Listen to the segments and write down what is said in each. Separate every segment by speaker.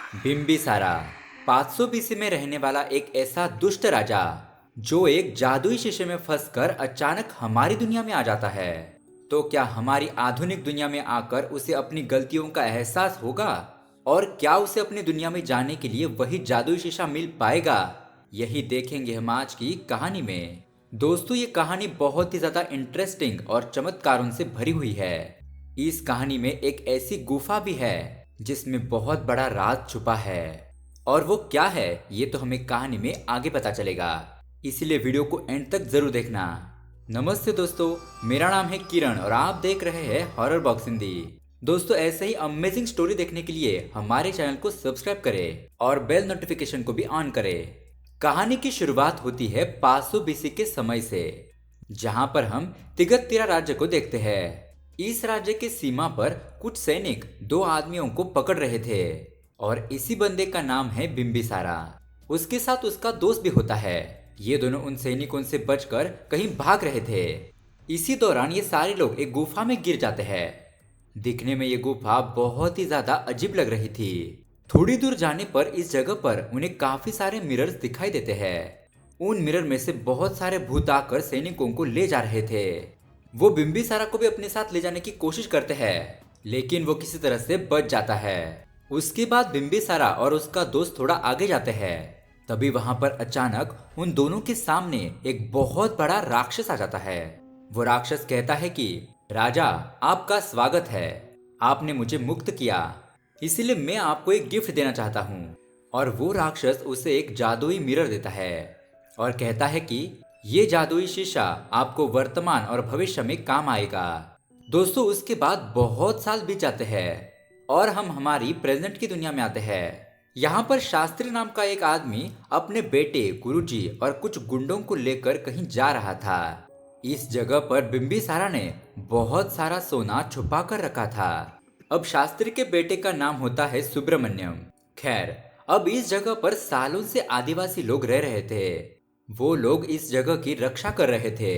Speaker 1: Bimbisara 500 BC में रहने वाला एक ऐसा दुष्ट राजा जो एक जादुई शीशे में फंसकर अचानक हमारी दुनिया में आ जाता है। तो क्या हमारी आधुनिक दुनिया में आकर उसे अपनी गलतियों का एहसास होगा और क्या उसे अपनी दुनिया में जाने के लिए वही जादुई शीशा मिल पाएगा? यही देखेंगे हम आज की कहानी में। दोस्तों, ये कहानी बहुत ही ज्यादा इंटरेस्टिंग और चमत्कारों से भरी हुई है। इस कहानी में एक ऐसी गुफा भी है जिसमें बहुत बड़ा राज छुपा है, और वो क्या है ये तो हमें कहानी में आगे पता चलेगा। इसीलिए वीडियो को एंड तक जरूर देखना। नमस्ते दोस्तों, मेरा नाम है किरण और आप देख रहे हैं हॉरर बॉक्स हिंदी। दोस्तों, ऐसे ही अमेजिंग स्टोरी देखने के लिए हमारे चैनल को सब्सक्राइब करें और बेल नोटिफिकेशन को भी ऑन करें। कहानी की शुरुआत होती है 500 बीसी के समय से, जहां पर हम तिगत्तिरा राज्य को देखते हैं। इस राज्य की सीमा पर कुछ सैनिक दो आदमियों को पकड़ रहे थे और इसी बंदे का नाम है बिम्बिसारा। उसके साथ उसका दोस्त भी होता है। ये दोनों उन सैनिकों से बचकर कहीं भाग रहे थे। इसी दौरान ये सारे लोग एक गुफा में गिर जाते हैं। दिखने में ये गुफा बहुत ही ज्यादा अजीब लग रही थी। थोड़ी दूर जाने पर इस जगह पर उन्हें काफी सारे मिरर्स दिखाई देते हैं। उन मिरर में से बहुत सारे भूत आकर सैनिकों को ले जा रहे थे। वो बिम्बिसारा को भी अपने साथ ले जाने की कोशिश करते हैं, लेकिन वो किसी तरह से बच जाता है। उसके बाद बिम्बिसारा और उसका दोस्त थोड़ा आगे जाते हैं। तभी वहां पर अचानक उन दोनों के सामने एक बहुत बड़ा राक्षस आ जाता है। वो राक्षस कहता है कि राजा, आपका स्वागत है। आपने मुझे मुक्त किया, इसीलिए मैं आपको एक गिफ्ट देना चाहता हूँ। और वो राक्षस उसे एक जादुई मिरर देता है और कहता है कि ये जादुई शीशा आपको वर्तमान और भविष्य में काम आएगा। दोस्तों, उसके बाद बहुत साल बीत जाते हैं और हम हमारी प्रेजेंट की दुनिया में आते हैं। यहाँ पर शास्त्री नाम का एक आदमी अपने बेटे, गुरुजी और कुछ गुंडों को लेकर कहीं जा रहा था। इस जगह पर बिम्बिसारा ने बहुत सारा सोना छुपा कर रखा था। अब शास्त्री के बेटे का नाम होता है सुब्रमण्यम। खैर, अब इस जगह पर सालों से आदिवासी लोग रह रहे थे। वो लोग इस जगह की रक्षा कर रहे थे।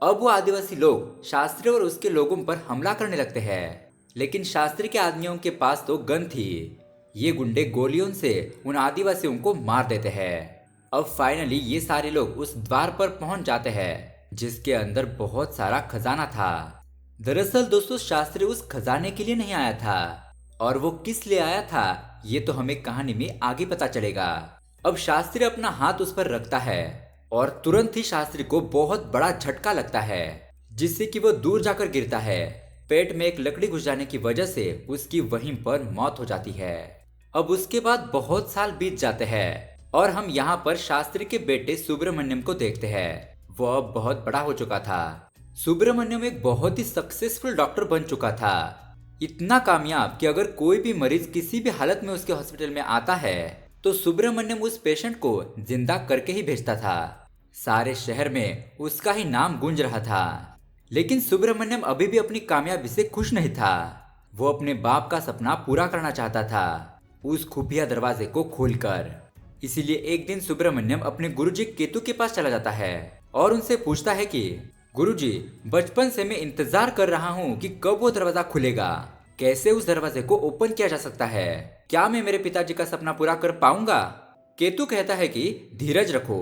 Speaker 1: अब वो आदिवासी लोग शास्त्री और उसके लोगों पर हमला करने लगते हैं, लेकिन शास्त्री के आदमियों के पास तो गन थी। ये गुंडे गोलियों से उन आदिवासियों को मार देते हैं। अब फाइनली ये सारे लोग उस द्वार पर पहुंच जाते हैं जिसके अंदर बहुत सारा खजाना था। दरअसल दोस्तों, शास्त्री उस खजाने के लिए नहीं आया था, और वो किस लिए आया था ये तो हमें कहानी में आगे पता चलेगा। अब शास्त्री अपना हाथ उस पर रखता है और तुरंत ही शास्त्री को बहुत बड़ा झटका लगता है, जिससे कि वो दूर जाकर गिरता है। पेट में एक लकड़ी घुस जाने की वजह से उसकी वहीं पर मौत हो जाती है। अब उसके बाद बहुत साल बीत जाते हैं और हम यहाँ पर शास्त्री के बेटे सुब्रमण्यम को देखते हैं। वो अब बहुत बड़ा हो चुका था। सुब्रमण्यम एक बहुत ही सक्सेसफुल डॉक्टर बन चुका था। इतना कामयाब कि अगर कोई भी मरीज किसी भी हालत में उसके हॉस्पिटल में आता है तो सुब्रमण्यम उस पेशेंट को जिंदा करके ही भेजता था। सारे शहर में उसका ही नाम गूंज रहा था। लेकिन सुब्रमण्यम अभी भी अपनी कामयाबी से खुश नहीं था। वो अपने बाप का सपना पूरा करना चाहता था, उस खुफिया दरवाजे को खोलकर। इसीलिए एक दिन सुब्रमण्यम अपने गुरुजी केतु के पास चला जाता है और उनसे पूछता है कि गुरुजी, बचपन से मैं इंतजार कर रहा हूँ कि कब वो दरवाजा खुलेगा। कैसे उस दरवाजे को ओपन किया जा सकता है? क्या मैं मेरे पिताजी का सपना पूरा कर पाऊंगा? केतु कहता है कि धीरज रखो,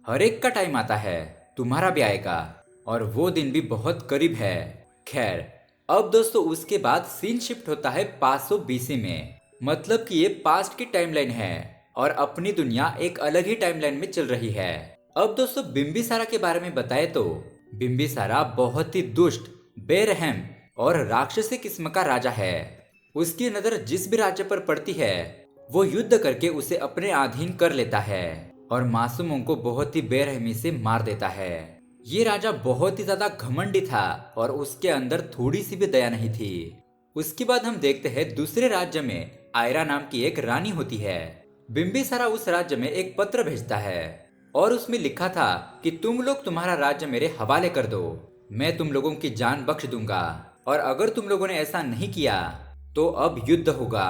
Speaker 1: हर एक का टाइम आता है, तुम्हारा भी आएगा, और वो दिन भी बहुत करीब है। खैर, अब दोस्तों उसके बाद सीन शिफ्ट होता है 500 बीसी में। मतलब कि ये पास्ट की टाइमलाइन है और अपनी दुनिया एक अलग ही टाइमलाइन में चल रही है। अब दोस्तों बिम्बिसारा के बारे में बताए तो बिम्बिसारा बहुत ही दुष्ट, बेरहम और राक्षसी किस्म का राजा है। उसकी नजर जिस भी राज्य पर पड़ती है वो युद्ध करके उसे अपने अधीन कर लेता है और मासूमों को बहुत ही बेरहमी से मार देता है। ये राजा बहुत ही ज्यादा घमंडी था और उसके अंदर थोड़ी सी भी दया नहीं थी। उसके बाद हम देखते हैं दूसरे राज्य में आयरा नाम की एक रानी होती है। बिम्बिसारा उस राज्य में एक पत्र भेजता है और उसमें लिखा था कि तुम लोग तुम्हारा राज्य मेरे हवाले कर दो, मैं तुम लोगों की जान बख्श दूंगा, और अगर तुम लोगों ने ऐसा नहीं किया तो अब युद्ध होगा।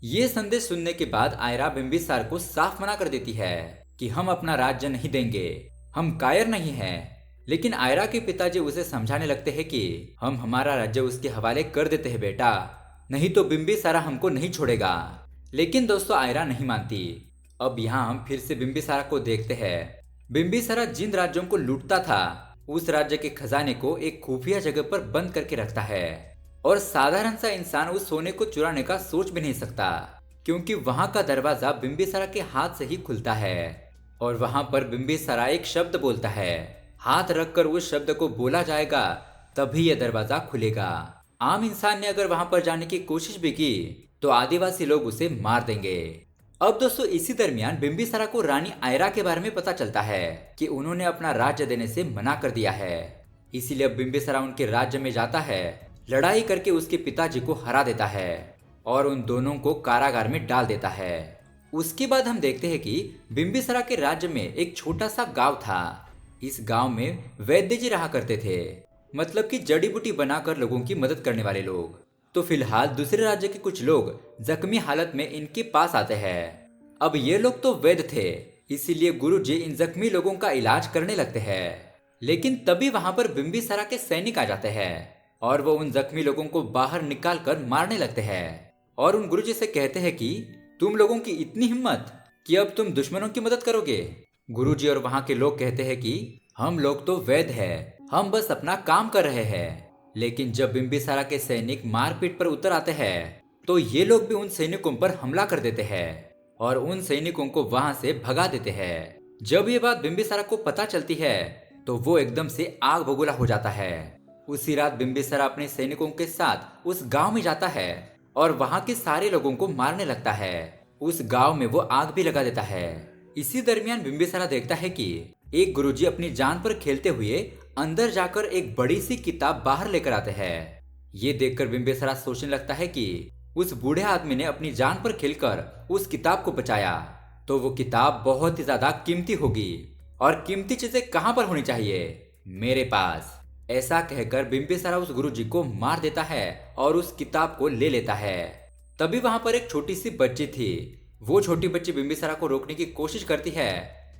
Speaker 1: ये संदेश सुनने के बाद आयरा बिम्बिसार को साफ मना कर देती है कि हम अपना राज्य नहीं देंगे, हम कायर नहीं हैं। लेकिन आयरा के पिताजी उसे समझाने लगते हैं कि हम हमारा राज्य उसके हवाले कर देते हैं बेटा, नहीं तो बिम्बिसारा हमको नहीं छोड़ेगा। लेकिन दोस्तों आयरा नहीं मानती। अब यहाँ हम फिर से बिम्बिसारा को देखते हैं। बिम्बिसारा जिन राज्यों को लूटता था उस राज्य के खजाने को एक खुफिया जगह पर बंद करके रखता है, और साधारण सा इंसान उस सोने को चुराने का सोच भी नहीं सकता, क्योंकि वहां का दरवाजा बिम्बिसारा के हाथ से ही खुलता है। और वहां पर बिम्बिसारा एक शब्द बोलता है, हाथ रखकर उस शब्द को बोला जाएगा तभी यह दरवाजा खुलेगा। आम इंसान ने अगर वहां पर जाने की कोशिश भी की तो आदिवासी लोग उसे मार देंगे। अब दोस्तों इसी दरमियान बिम्बिसारा को रानी आयरा के बारे में पता चलता है कि उन्होंने अपना राज्य देने से मना कर दिया है। इसीलिए अब बिम्बिसारा उनके राज्य में जाता है, लड़ाई करके उसके पिताजी को हरा देता है और उन दोनों को कारागार में डाल देता है। उसके बाद हम देखते हैं कि बिम्बिसारा के राज्य में एक छोटा सा गांव था। इस गांव में वैद्य जी रहा करते थे, मतलब कि जड़ी बूटी बनाकर लोगों की मदद करने वाले लोग। तो फिलहाल दूसरे राज्य के कुछ लोग जख्मी हालत में इनके पास आते हैं। अब ये लोग तो वैद्य थे, इसीलिए गुरुजी इन जख्मी लोगों का इलाज करने लगते हैं। लेकिन तभी वहां पर बिम्बिसारा के सैनिक आ जाते हैं और वो उन जख्मी लोगों को बाहर निकाल कर मारने लगते हैं और उन गुरुजी से कहते हैं कि तुम लोगों की इतनी हिम्मत कि अब तुम दुश्मनों की मदद करोगे। गुरुजी और वहां के लोग कहते हैं कि हम लोग तो वैद्य हैं, हम बस अपना काम कर रहे हैं। लेकिन जब बिम्बिसारा के सैनिक मारपीट पर उतर आते हैं तो ये लोग भी उन सैनिकों पर हमला कर देते हैं और उन सैनिकों को वहां से भगा देते हैं। जब ये बात बिम्बिसारा को पता चलती है तो वो एकदम से आग बबूला हो जाता है। उसी रात बिम्बिसारा अपने सैनिकों के साथ उस गांव में जाता है और वहां के सारे लोगों को मारने लगता है। उस गांव में वो आग भी लगा देता है। इसी दरमियान बिम्बिसारा देखता है कि एक गुरुजी अपनी जान पर खेलते हुए अंदर जाकर एक बड़ी सी किताब बाहर लेकर आते हैं। ये देखकर बिम्बिसारा सोचने लगता है कि उस बूढ़े आदमी ने अपनी जान पर खेलकर उस किताब को बचाया, तो वो किताब बहुत ही ज्यादा कीमती होगी और कीमती चीजें कहां पर होनी चाहिए, मेरे पास। ऐसा कहकर बिम्बिसारा उस गुरुजी को मार देता है और उस किताब को ले लेता है। तभी वहां पर एक छोटी सी बच्ची थी। वो छोटी बच्ची बिम्बिसारा को रोकने की कोशिश करती है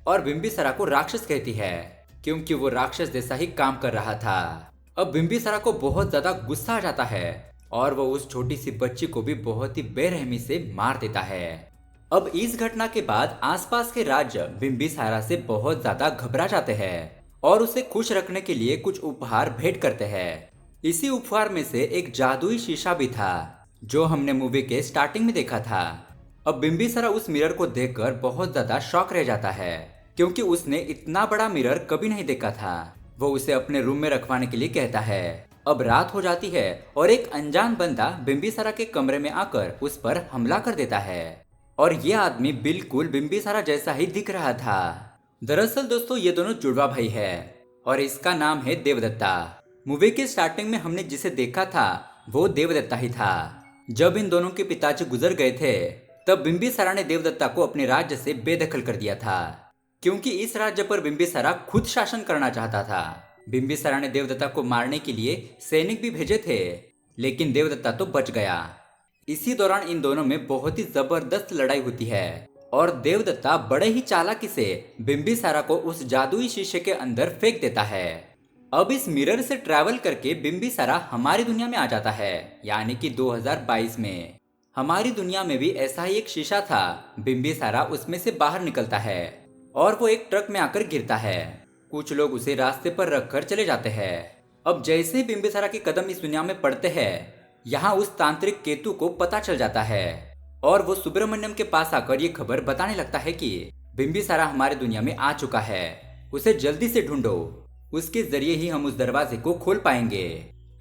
Speaker 1: और बिम्बिसारा को राक्षस कहती है, क्योंकि वो राक्षस जैसा ही काम कर रहा था। अब बिम्बिसारा को बहुत ज्यादा गुस्सा आ जाता है और वो उस छोटी सी बच्ची को भी बहुत ही बेरहमी से मार देता है। अब इस घटना के बाद आसपास के राज्य बिम्बिसारा से बहुत ज्यादा घबरा जाते हैं और उसे खुश रखने के लिए कुछ उपहार भेंट करते हैं। इसी उपहार में से एक जादुई शीशा भी था जो हमने मूवी के स्टार्टिंग में देखा था। अब बिम्बिसारा उस मिरर को देखकर बहुत ज्यादा शॉक रह जाता है, क्योंकि उसने इतना बड़ा मिरर कभी नहीं देखा था। वो उसे अपने रूम में रखवाने के लिए कहता है। अब रात हो जाती है और एक अनजान बंदा बिम्बिसारा के कमरे में आकर उस पर हमला कर देता है और ये आदमी बिल्कुल बिम्बिसारा जैसा ही दिख रहा था। दरअसल दोस्तों ये दोनों जुड़वा भाई है और इसका नाम है देवदत्ता। मूवी के स्टार्टिंग में हमने जिसे देखा था वो देवदत्ता ही था। जब इन दोनों के पिताजी गुजर गए थे तब बिम्बिसारा ने देवदत्ता को अपने राज्य से बेदखल कर दिया था, क्योंकि इस राज्य पर बिम्बिसारा खुद शासन करना चाहता था। बिम्बिसारा ने देवदत्ता को मारने के लिए सैनिक भी भेजे थे, लेकिन देवदत्ता तो बच गया। इसी दौरान इन दोनों में बहुत ही जबरदस्त लड़ाई होती है और देवदत्ता बड़े ही चालाकी से बिम्बिसारा को उस जादुई शीशे के अंदर फेंक देता है। अब इस मिरर से ट्रैवल करके बिम्बिसारा हमारी दुनिया में आ जाता है, यानी कि 2022 में। हमारी दुनिया में भी ऐसा ही एक शीशा था। बिम्बिसारा उसमें से बाहर निकलता है और वो एक ट्रक में आकर गिरता है। कुछ लोग उसे रास्ते पर रखकर चले जाते हैं। अब जैसे ही बिम्बिसारा के कदम इस दुनिया में पड़ते हैं, यहाँ उस तांत्रिक केतु को पता चल जाता है और वो सुब्रमण्यम के पास आकर ये खबर बताने लगता है कि बिम्बिसारा हमारी दुनिया में आ चुका है, उसे जल्दी से ढूंढो, उसके जरिए ही हम उस दरवाजे को खोल पाएंगे।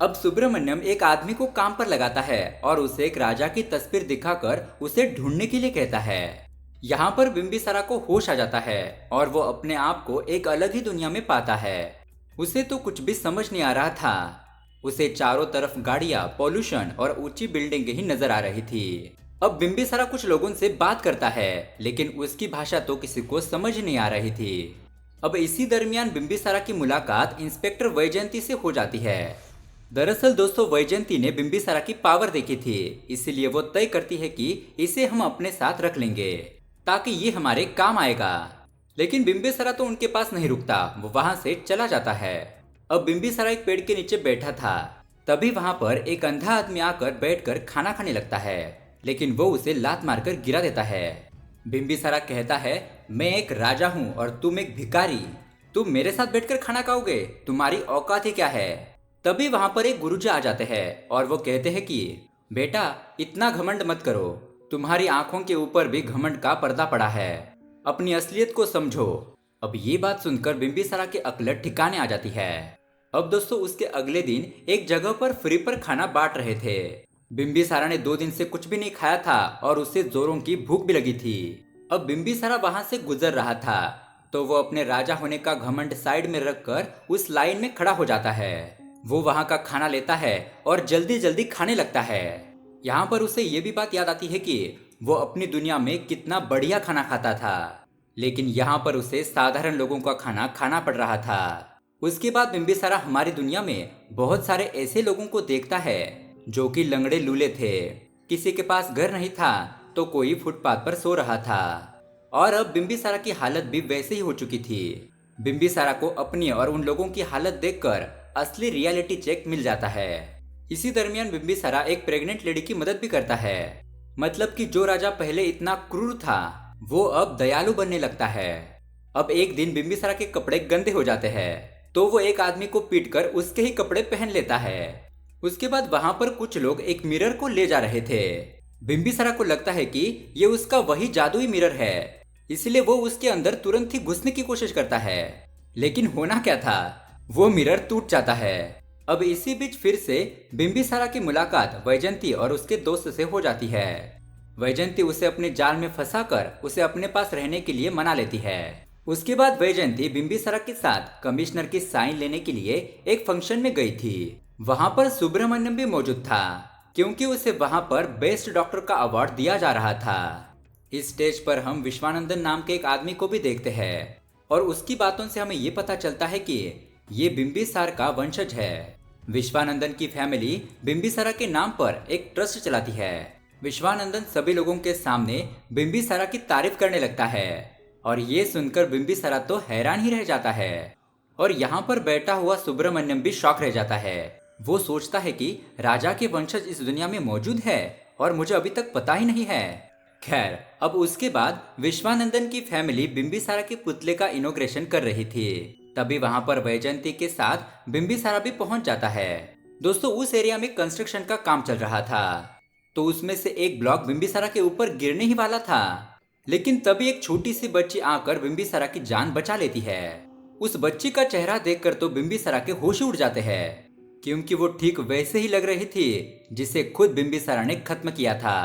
Speaker 1: अब सुब्रमण्यम एक आदमी को काम पर लगाता है और उसे एक राजा की तस्वीर दिखाकर उसे ढूंढने के लिए कहता है। यहाँ पर बिम्बिसारा को होश आ जाता है और वो अपने आप को एक अलग ही दुनिया में पाता है। उसे तो कुछ भी समझ नहीं आ रहा था। उसे चारों तरफ गाड़ियां, पॉल्यूशन और ऊंची बिल्डिंग ही नजर आ रही थी। अब बिम्बिसारा कुछ लोगों से बात करता है, लेकिन उसकी भाषा तो किसी को समझ नहीं आ रही थी। अब इसी दरमियान बिम्बिसारा की मुलाकात इंस्पेक्टर वैजयंती से हो जाती है। दरअसल दोस्तों वैजयंती ने बिम्बिसारा की पावर देखी थी, इसलिए वो तय करती है कि इसे हम अपने साथ रख लेंगे ताकि ये हमारे काम आएगा। लेकिन बिम्बिसारा तो उनके पास नहीं रुकता, वो वहां से चला जाता है। अब बिम्बिसारा एक पेड़ के नीचे बैठा था, तभी वहां पर एक अंधा आदमी आकर बैठकर खाना खाने लगता है। लेकिन वो उसे लात मारकर गिरा देता है। बिम्बिसारा कहता है, मैं एक राजा हूँ और तुम एक भिखारी। तुम मेरे साथ बैठकर खाना खाओगे? तुम्हारी औकात ही क्या है? तभी वहां पर एक गुरुजी आ जाते हैं और वो कहते हैं कि बेटा, इतना घमंड मत करो। तुम्हारी आंखों के ऊपर भी घमंड का पर्दा पड़ा है। अपनी असलियत को समझो। अब ये बात सुनकर बिम्बिसारा की अकल ठिकाने आ जाती है। अब दोस्तों, उसके अगले दिन एक जगह पर फ्री पर खाना बांट रहे थे। बिम्बिसारा ने 2 दिन से कुछ भी नहीं खाया था और उसे जोरों की भूख भी लगी थी। अब बिम्बिसारा वहां से गुजर रहा था तो वो अपने राजा होने का घमंड साइड में रखकर उस लाइन में खड़ा हो जाता है। वो वहां का खाना लेता है और जल्दी जल्दी खाने लगता है। यहाँ पर उसे ये भी बात याद आती है कि वो अपनी दुनिया में कितना बढ़िया खाना खाता था, लेकिन यहाँ पर उसे साधारण लोगों का खाना खाना पड़ रहा था। उसके बाद बिम्बिसारा हमारी दुनिया में बहुत सारे ऐसे लोगों को देखता है जो कि लंगड़े लूले थे। किसी के पास घर नहीं था तो कोई फुटपाथ पर सो रहा था। और अब बिम्बिसारा की हालत भी वैसे ही हो चुकी थी। बिम्बिसारा को अपनी और उन लोगों की हालत देखकर असली रियलिटी चेक मिल जाता है। इसी दरमियान बिम्बिसारा एक प्रेग्नेंट लेडी की मदद भी करता है। मतलब कि जो राजा पहले इतना क्रूर था वो अब दयालु बनने लगता है। अब एक दिन बिम्बिसारा के कपड़े गंदे हो जाते हैं तो वो एक आदमी को पीटकर उसके ही कपड़े पहन लेता है। उसके बाद वहां पर कुछ लोग एक मिरर को ले जा रहे थे। बिम्बिसारा को लगता है कि ये उसका वही जादुई मिरर है, इसलिए वो उसके अंदर तुरंत ही घुसने की कोशिश करता है। लेकिन होना क्या था, वो मिरर टूट जाता है। अब इसी बीच फिर से बिम्बिसारा की मुलाकात वैजयंती और उसके दोस्त से हो जाती है। वैजयंती उसे अपने जाल में फंसाकर उसे अपने पास रहने के लिए मना लेती है। उसके बाद वैजयंती बिम्बिसारा के साथ कमिश्नर की साइन लेने के लिए एक फंक्शन में गई थी। वहां पर सुब्रमण्यम भी मौजूद था क्योंकि उसे वहां पर बेस्ट डॉक्टर का अवार्ड दिया जा रहा था। इस स्टेज पर हम विश्वानंदन नाम के एक आदमी को भी देखते हैं और उसकी बातों से हमें ये पता चलता है कि ये बिम्बिसार का वंशज है। विश्वानंदन की फैमिली बिम्बिसारा के नाम पर एक ट्रस्ट चलाती है। विश्वानंदन सभी लोगों के सामने बिम्बिसारा की तारीफ करने लगता है और ये सुनकर बिम्बिसारा तो हैरान ही रह जाता है। और यहाँ पर बैठा हुआ सुब्रमण्यम भी शॉक रह जाता है। वो सोचता है कि राजा के वंशज इस दुनिया में मौजूद है और मुझे अभी तक पता ही नहीं है। खैर, अब उसके बाद विश्वानंदन की फैमिली बिम्बिसारा के पुतले का इनॉग्रेशन कर रही थी। तभी वहां पर वैजयंती के साथ बिम्बिसारा भी पहुंच जाता है। दोस्तों, उस एरिया में कंस्ट्रक्शन का काम चल रहा था तो उसमें से एक ब्लॉक बिम्बिसारा के ऊपर गिरने ही वाला था। लेकिन तभी एक छोटी सी बच्ची आकर बिम्बिसारा की जान बचा लेती है। उस बच्ची का चेहरा देखकर तो बिम्बिसारा के होश उड़ जाते हैं क्योंकि वो ठीक वैसे ही लग रही थी जिसे खुद बिम्बिसारा ने खत्म किया था।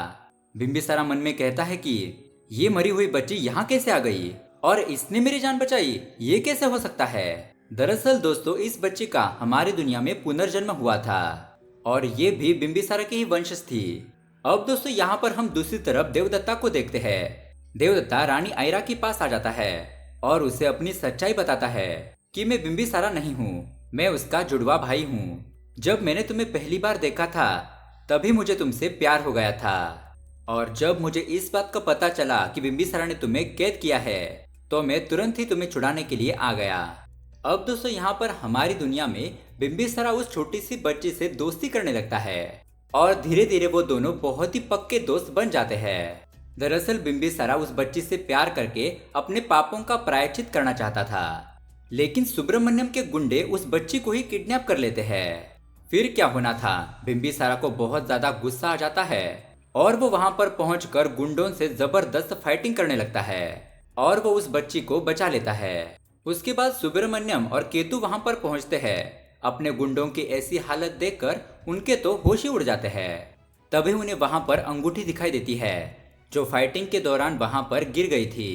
Speaker 1: बिम्बिसारा मन में कहता है कि ये मरी हुई बच्ची यहाँ कैसे आ गई और इसने मेरी जान बचाई, ये कैसे हो सकता है। दरअसल दोस्तों, इस बच्ची का हमारी दुनिया में पुनर्जन्म हुआ था और ये भी बिम्बिसारा की ही वंशज थी। अब दोस्तों, यहाँ पर हम दूसरी तरफ देवदत्ता को देखते हैं। देवदत्ता रानी आयरा के पास आ जाता है और उसे अपनी सच्चाई बताता है कि मैं बिम्बिसारा नहीं हूँ, मैं उसका जुड़वा भाई हूँ। जब मैंने तुम्हें पहली बार देखा था तभी मुझे तुमसे प्यार हो गया था और जब मुझे इस बात का पता चला कि बिम्बिसारा ने तुम्हें कैद किया है तो मैं तुरंत ही तुम्हें छुड़ाने के लिए आ गया। अब दोस्तों, यहाँ पर हमारी दुनिया में बिम्बिसारा उस छोटी सी बच्ची से दोस्ती करने लगता है और धीरे धीरे वो दोनों बहुत ही पक्के दोस्त बन जाते हैं। दरअसल बिम्बिसारा उस बच्ची से प्यार करके अपने पापों का प्रायश्चित करना चाहता था, लेकिन सुब्रमण्यम के गुंडे उस बच्ची को ही किडनैप कर लेते हैं। फिर क्या होना था, बिम्बिसारा को बहुत ज्यादा गुस्सा आ जाता है और वो वहां पर पहुंचकर गुंडों से जबरदस्त फाइटिंग करने लगता है और वो उस बच्ची को बचा लेता है। उसके बाद सुब्रमण्यम और केतु वहां पर पहुंचते हैं। अपने गुंडों की ऐसी हालत देखकर उनके तो होश ही उड़ जाते हैं। तभी उन्हें वहां पर अंगूठी दिखाई देती है जो फाइटिंग के दौरान वहां पर गिर गई थी।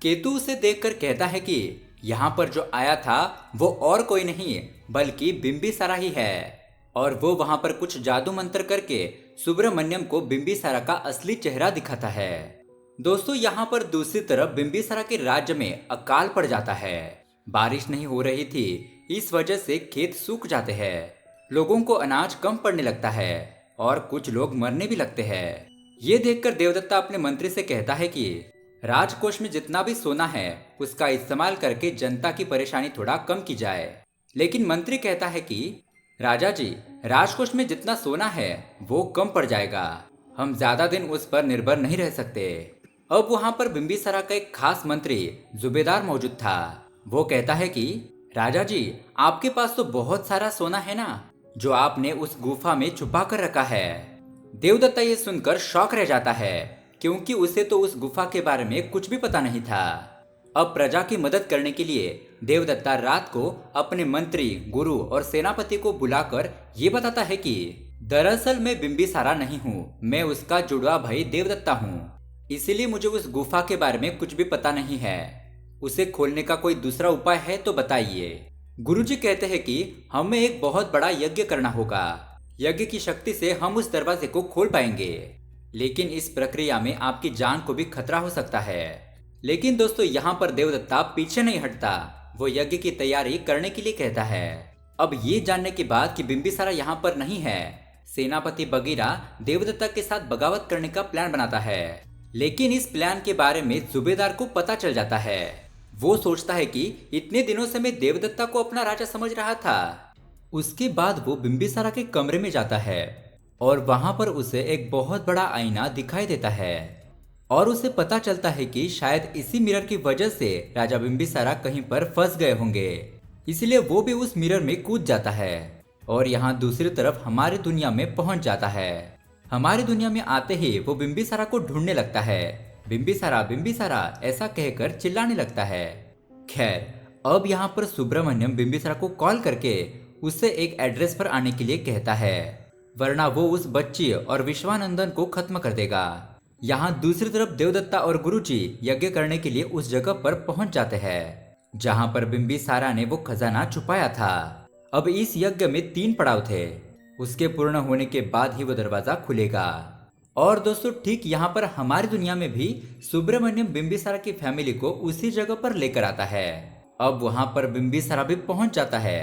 Speaker 1: केतु उसे देखकर कहता है कि यहाँ पर जो आया था वो और कोई नहीं बल्कि बिम्बिसारा ही है और वो वहां पर कुछ जादू मंत्र करके सुब्रमण्यम को बिम्बिसारा का असली चेहरा दिखाता है। दोस्तों, यहाँ पर दूसरी तरफ बिम्बिसारा के राज्य में अकाल पड़ जाता है। बारिश नहीं हो रही थी, इस वजह से खेत सूख जाते हैं, लोगों को अनाज कम पड़ने लगता है और कुछ लोग मरने भी लगते हैं। ये देखकर देवदत्ता अपने मंत्री से कहता है कि राजकोष में जितना भी सोना है उसका इस्तेमाल करके जनता की परेशानी थोड़ा कम की जाए। लेकिन मंत्री कहता है कि राजा जी, राजकोष में जितना सोना है वो कम पड़ जाएगा, हम ज्यादा दिन उस पर निर्भर नहीं रह सकते। अब वहां पर बिम्बिसारा का एक खास मंत्री जुबेदार मौजूद था। वो कहता है कि राजा जी, आपके पास तो बहुत सारा सोना है ना, जो आपने उस गुफा में छुपा कर रखा है। देवदत्ता ये सुनकर शॉक रह जाता है, क्योंकि उसे तो उस गुफा के बारे में कुछ भी पता नहीं था। अब प्रजा की मदद करने के लिए देवदत्ता रात को अपने मंत्री, गुरु और सेनापति को बुलाकर ये बताता है कि दरअसल मैं बिम्बिसारा नहीं हूँ, मैं उसका जुड़वा भाई देवदत्ता हूँ। इसीलिए मुझे उस गुफा के बारे में कुछ भी पता नहीं है। उसे खोलने का कोई दूसरा उपाय है तो बताइए। गुरुजी कहते हैं कि हमें एक बहुत बड़ा यज्ञ करना होगा। यज्ञ की शक्ति से हम उस दरवाजे को खोल पाएंगे, लेकिन इस प्रक्रिया में आपकी जान को भी खतरा हो सकता है। लेकिन दोस्तों, यहाँ पर देवदत्ता पीछे नहीं हटता। वो यज्ञ की तैयारी करने के लिए कहता है। अब ये जानने के बाद कि बिम्बिसारा यहाँ पर नहीं है, सेनापति बगीरा देवदत्ता के साथ बगावत करने का प्लान बनाता है। लेकिन इस प्लान के बारे में जुबेदार को पता चल जाता है। वो सोचता है कि इतने दिनों से मैं देवदत्ता को अपना राजा समझ रहा था। उसके बाद वो बिम्बिसारा के कमरे में जाता है और वहां पर उसे एक बहुत बड़ा आईना दिखाई देता है और उसे पता चलता है कि शायद इसी मिरर की वजह से राजा बिम्बिसारा कहीं पर फंस गए होंगे। इसलिए वो भी उस मिरर में कूद जाता है और यहाँ दूसरी तरफ हमारी दुनिया में पहुंच जाता है। हमारी दुनिया में आते ही वो बिम्बिसारा को ढूंढने लगता है। बिम्बिसारा बिम्बिसारा ऐसा कहकर चिल्लाने लगता है। खैर, अब यहाँ पर सुब्रमण्यम बिम्बिसारा को कॉल करके उससे एक एड्रेस पर आने के लिए कहता है, वरना वो उस बच्ची और विश्वानंदन को खत्म कर देगा। यहाँ दूसरी तरफ देवदत्ता और गुरुजी यज्ञ करने के लिए उस जगह पर पहुंच जाते हैं जहाँ पर बिम्बिसारा ने वो खजाना छुपाया था। अब इस यज्ञ में 3 पड़ाव थे। उसके पूर्ण होने के बाद ही वो दरवाजा खुलेगा। और दोस्तों, ठीक यहाँ पर हमारी दुनिया में भी सुब्रमण्यम बिम्बिसारा की फैमिली को उसी जगह पर लेकर आता है। अब वहां पर बिम्बिसारा भी पहुंच जाता है।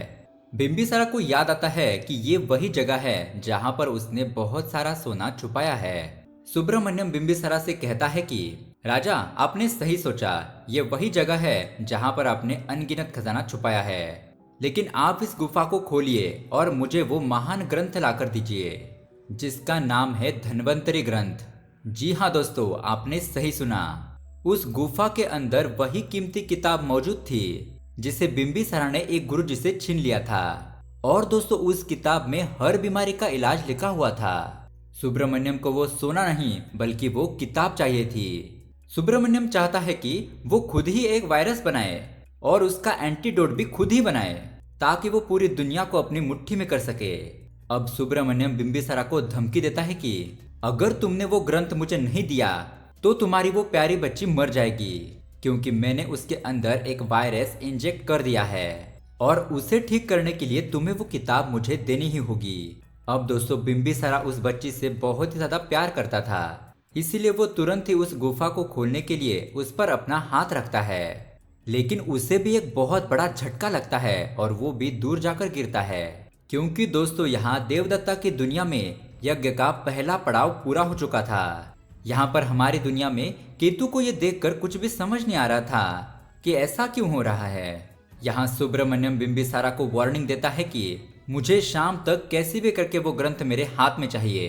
Speaker 1: बिम्बिसारा को याद आता है कि ये वही जगह है जहां पर उसने बहुत सारा सोना छुपाया है। सुब्रमण्यम बिम्बिसारा से कहता है कि राजा, आपने सही सोचा, ये वही जगह है जहां पर आपने अनगिनत खजाना छुपाया है। लेकिन आप इस गुफा को खोलिए और मुझे वो महान ग्रंथ लाकर दीजिए जिसका नाम है धन्वंतरी ग्रंथ। जी हाँ दोस्तों, आपने सही सुना। उस गुफा के अंदर वही कीमती किताब मौजूद थी जिसे बिम्बिसारा ने एक गुरुजी से छीन लिया था। और दोस्तों, उस किताब में हर बीमारी का इलाज लिखा हुआ था। सुब्रमण्यम को वो सोना नहीं बल्कि वो किताब चाहिए थी। सुब्रमण्यम चाहता है कि वो खुद ही एक वायरस बनाए और उसका एंटीडोट भी खुद ही बनाए ताकि वो पूरी दुनिया को अपनी मुट्ठी में कर सके। अब सुब्रमण्यम बिम्बिसारा को धमकी देता है कि अगर तुमने वो ग्रंथ मुझे नहीं दिया तो तुम्हारी वो प्यारी बच्ची मर जाएगी, क्योंकि मैंने उसके अंदर एक वायरस इंजेक्ट कर दिया है और उसे ठीक करने के लिए तुम्हें वो किताब मुझे देनी ही होगी। अब दोस्तों, बिम्बिसारा उस बच्ची से बहुत ही ज्यादा प्यार करता था, इसीलिए वो तुरंत ही उस गुफा को खोलने के लिए उस पर अपना हाथ रखता है। लेकिन उसे भी एक बहुत बड़ा झटका लगता है और वो भी दूर जाकर गिरता है, क्योंकि दोस्तों, यहाँ देवदत्ता की दुनिया में यज्ञ का पहला पड़ाव पूरा हो चुका था। यहाँ पर हमारी दुनिया में केतु को ये देखकर कुछ भी समझ नहीं आ रहा था कि ऐसा क्यों हो रहा है। यहाँ सुब्रमण्यम बिम्बिसारा को वार्निंग देता है कि मुझे शाम तक कैसे भी करके वो ग्रंथ मेरे हाथ में चाहिए।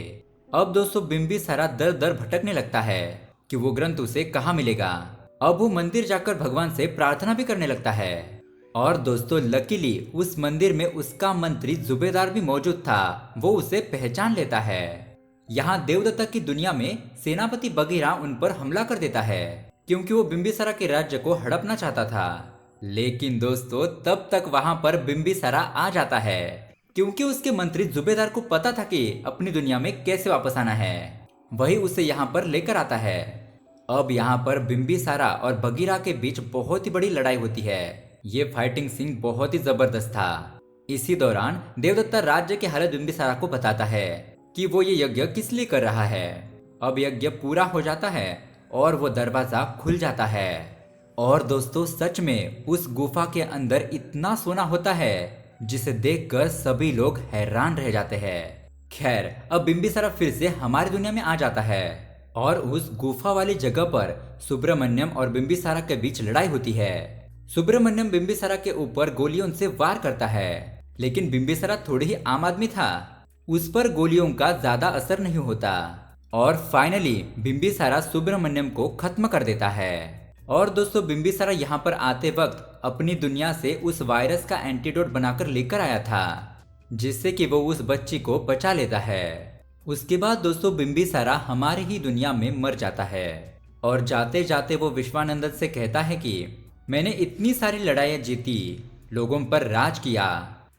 Speaker 1: अब दोस्तों, बिम्बिसारा दर दर भटकने लगता है कि वो ग्रंथ उसे कहाँ मिलेगा। अब वो मंदिर जाकर भगवान से प्रार्थना भी करने लगता है। और दोस्तों, लकीली उस मंदिर में उसका मंत्री जुबेदार भी मौजूद था। वो उसे पहचान लेता है। यहाँ देवदत्ता की दुनिया में सेनापति बगीरा उन पर हमला कर देता है, क्योंकि वो बिम्बिसारा के राज्य को हड़पना चाहता था। लेकिन दोस्तों, तब तक वहां पर बिम्बिसारा आ जाता है, क्योंकि उसके मंत्री जुबेदार को पता था कि अपनी दुनिया में कैसे वापस आना है। वही उसे यहाँ पर लेकर आता है। अब यहाँ पर बिम्बिसारा और बगीरा के बीच बहुत ही बड़ी लड़ाई होती है। ये फाइटिंग सीन बहुत ही जबरदस्त था। इसी दौरान देवदत्ता राज्य की हालत बिम्बिसारा को बताता है कि वो ये यज्ञ किस लिए कर रहा है। अब यज्ञ पूरा हो जाता है और वो दरवाजा खुल जाता है। और दोस्तों, सच में उस गुफा के अंदर इतना सोना होता है जिसे देखकर सभी लोग हैरान रह जाते हैं। खैर, अब बिम्बिसारा फिर से हमारी दुनिया में आ जाता है और उस गुफा वाली जगह पर सुब्रमण्यम और बिम्बिसारा के बीच लड़ाई होती है। सुब्रमण्यम बिम्बिसारा के ऊपर गोलियों से वार करता है, लेकिन बिम्बिसारा थोड़ी ही आम आदमी था, उस पर गोलियों का ज्यादा असर नहीं होता। और फाइनली बिम्बिसारा सुब्रमण्यम को खत्म कर देता है। और दोस्तों बिम्बिसारा यहाँ पर आते वक्त अपनी दुनिया से उस वायरस का एंटीडोट बनाकर लेकर आया था, जिससे कि वो उस बच्ची को बचा लेता है। उसके बाद दोस्तों बिम्बिसारा हमारी ही दुनिया में मर जाता है और जाते जाते वो विश्वानंदन से कहता है कि मैंने इतनी सारी लड़ाइयाँ जीती, लोगों पर राज किया,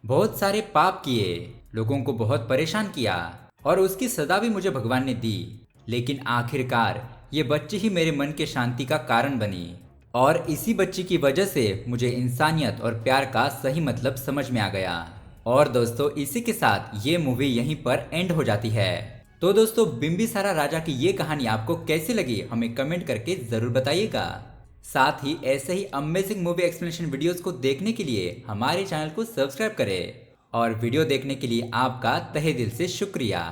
Speaker 1: बहुत सारे पाप किए, लोगों को बहुत परेशान किया और उसकी सजा भी मुझे भगवान ने दी, लेकिन आखिरकार ये बच्ची ही मेरे मन के शांति का कारण बनी और इसी बच्ची की वजह से मुझे इंसानियत और प्यार का सही मतलब समझ में आ गया। और दोस्तों इसी के साथ ये मूवी यहीं पर एंड हो जाती है। तो दोस्तों बिम्बिसारा राजा की ये कहानी आपको कैसी लगी हमें कमेंट करके जरूर बताइएगा। साथ ही ऐसे ही अमेजिंग मूवी एक्सप्लेनेशन वीडियोस को देखने के लिए हमारे चैनल को सब्सक्राइब करें और वीडियो देखने के लिए आपका तहे दिल से शुक्रिया।